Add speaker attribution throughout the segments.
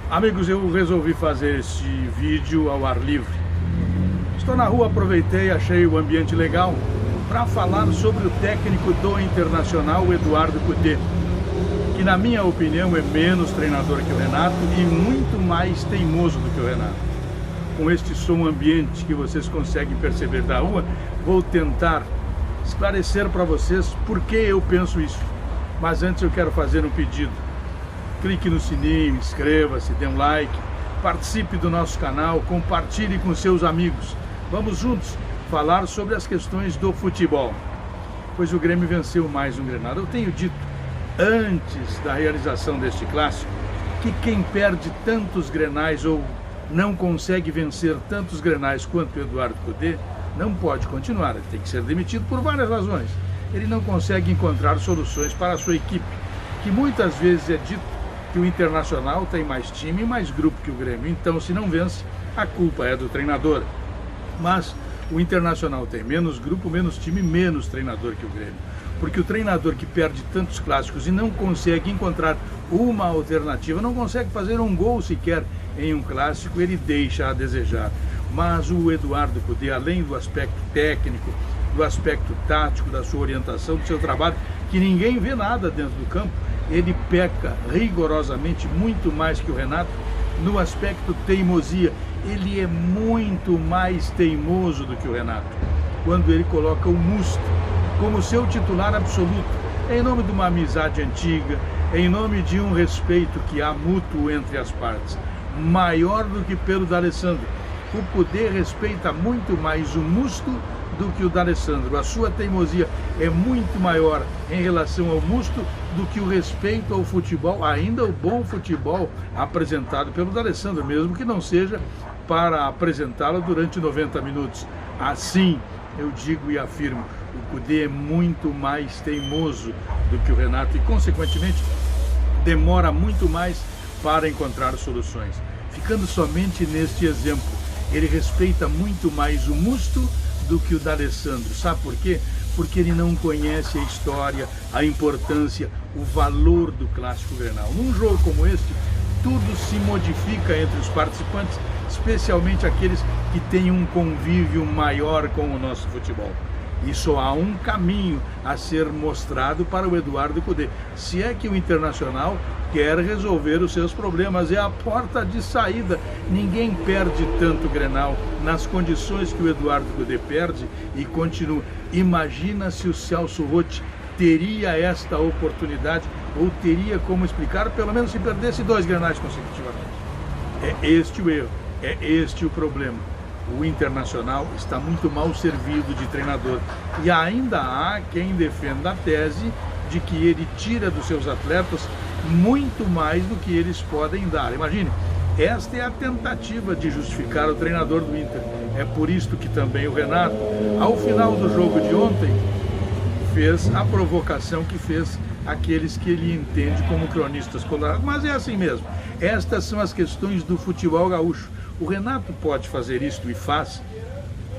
Speaker 1: Amigos, eu resolvi fazer este vídeo ao ar livre. Estou na rua, aproveitei, achei o ambiente legal para falar sobre o técnico do Internacional, Eduardo Cudê, que na minha opinião é menos treinador que o Renato e muito mais teimoso do que o Renato. Com este som ambiente que vocês conseguem perceber da rua, vou tentar esclarecer para vocês por que eu penso isso. Mas antes eu quero fazer um pedido. Clique no sininho, inscreva-se, dê um like, participe do nosso canal, compartilhe com seus amigos. Vamos juntos falar sobre as questões do futebol. Pois o Grêmio venceu mais um Grenal. Eu tenho dito, antes da realização deste clássico, que quem perde tantos Grenais ou não consegue vencer tantos Grenais quanto o Eduardo Cudê, não pode continuar. Ele tem que ser demitido por várias razões. Ele não consegue encontrar soluções para a sua equipe, que muitas vezes é dito que o Internacional tem mais time e mais grupo que o Grêmio. Então, se não vence, a culpa é do treinador. Mas o Internacional tem menos grupo, menos time, menos treinador que o Grêmio. Porque o treinador que perde tantos clássicos e não consegue encontrar uma alternativa, não consegue fazer um gol sequer em um clássico, ele deixa a desejar. Mas o Eduardo Cudê, além do aspecto técnico, do aspecto tático, da sua orientação, do seu trabalho, que ninguém vê nada dentro do campo, ele peca rigorosamente muito mais que o Renato no aspecto teimosia. Ele é muito mais teimoso do que o Renato, quando ele coloca o Musto como seu titular absoluto, em nome de uma amizade antiga, em nome de um respeito que há mútuo entre as partes, maior do que pelo D'Alessandro. O Cudê respeita muito mais o Musto do que o D'Alessandro. A sua teimosia é muito maior em relação ao Musto do que o respeito ao futebol, ainda o bom futebol apresentado pelo D'Alessandro, mesmo que não seja para apresentá-lo durante 90 minutos. Assim, eu digo e afirmo, o Cudê é muito mais teimoso do que o Renato e, consequentemente, demora muito mais para encontrar soluções. Ficando somente neste exemplo, ele respeita muito mais o Musto do que o D'Alessandro. Sabe por quê? Porque ele não conhece a história, a importância, o valor do Clássico Grenal. Num jogo como este, tudo se modifica entre os participantes, especialmente aqueles que têm um convívio maior com o nosso futebol. E só há um caminho a ser mostrado para o Eduardo Cudê. Se é que o Internacional quer resolver os seus problemas, é a porta de saída. Ninguém perde tanto Grenal nas condições que o Eduardo Cudê perde e continua. Imagina se o Celso Roth teria esta oportunidade ou teria como explicar, pelo menos se perdesse 2 Grenais consecutivamente. É este o erro, é este o problema. O Internacional está muito mal servido de treinador e ainda há quem defenda a tese de que ele tira dos seus atletas muito mais do que eles podem dar. Imagine, esta é a tentativa de justificar o treinador do Inter. É por isto que também o Renato, ao final do jogo de ontem, fez a provocação que fez aqueles que ele entende como cronistas colorados. Mas é assim mesmo. Estas são as questões do futebol gaúcho. O Renato pode fazer isto e faz,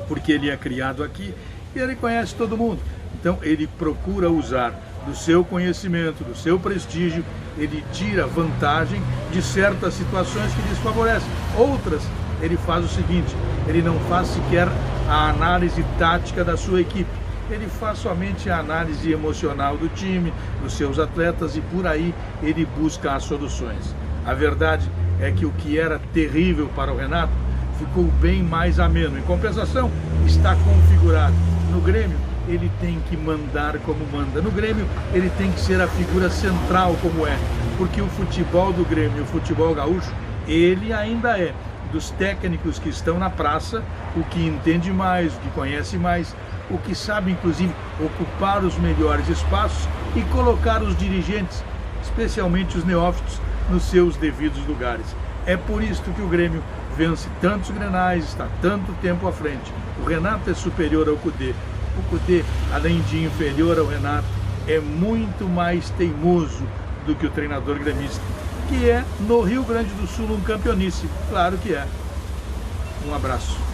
Speaker 1: porque ele é criado aqui e ele conhece todo mundo. Então ele procura usar do seu conhecimento, do seu prestígio, ele tira vantagem de certas situações que desfavorecem. Outras, ele faz o seguinte, ele não faz sequer a análise tática da sua equipe. Ele faz somente a análise emocional do time, dos seus atletas e por aí ele busca as soluções. A verdade é que o que era terrível para o Renato ficou bem mais ameno. Em compensação, está configurado. No Grêmio, ele tem que mandar como manda. No Grêmio, ele tem que ser a figura central como é. Porque o futebol do Grêmio, o futebol gaúcho, ele ainda é dos técnicos que estão na praça, o que entende mais, o que conhece mais, o que sabe, inclusive, ocupar os melhores espaços e colocar os dirigentes, especialmente os neófitos, nos seus devidos lugares. É por isso que o Grêmio vence tantos Grenais, está tanto tempo à frente. O Renato é superior ao Cudê. O Cudê, além de inferior ao Renato, é muito mais teimoso do que o treinador gremista, que é, no Rio Grande do Sul, um campeoníssimo. Claro que é. Um abraço.